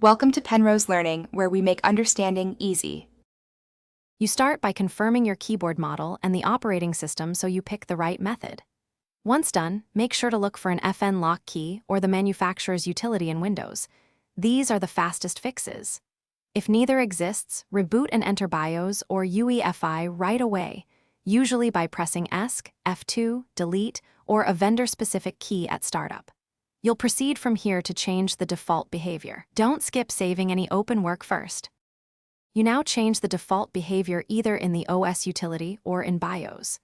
Welcome to Penrose Learning, where we make understanding easy. You start by confirming your keyboard model and the operating system so you pick the right method. Once done, make sure to look for an FN lock key or the manufacturer's utility in Windows. These are the fastest fixes. If neither exists, reboot and enter BIOS or UEFI right away, usually by pressing ESC, F2, Delete, or a vendor-specific key at startup. You'll proceed from here to change the default behavior. Don't skip saving any open work first. You now change the default behavior either in the OS utility or in BIOS.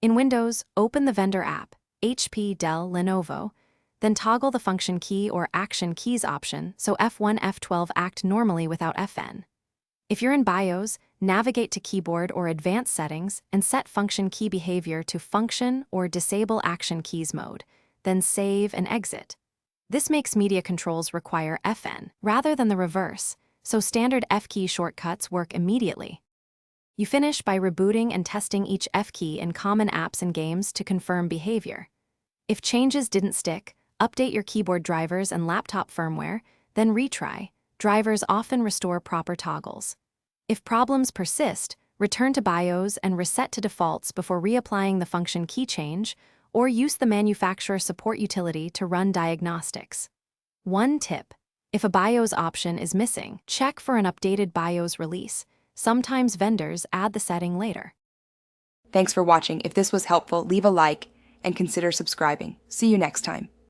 In Windows, open the vendor app, HP, Dell, Lenovo, then toggle the function key or action keys option so F1, F12 act normally without FN. If you're in BIOS, navigate to Keyboard or Advanced Settings and set function key behavior to Function or Disable Action Keys mode, then save and exit. This makes media controls require FN rather than the reverse, so standard F key shortcuts work immediately. You finish by rebooting and testing each F key in common apps and games to confirm behavior. If changes didn't stick, update your keyboard drivers and laptop firmware, then retry. Drivers often restore proper toggles. If problems persist, return to BIOS and reset to defaults before reapplying the function key change, or use the manufacturer support utility to run diagnostics. One tip: if a BIOS option is missing, check for an updated BIOS release. Sometimes vendors add the setting later. Thanks for watching. If this was helpful, leave a like and consider subscribing. See you next time.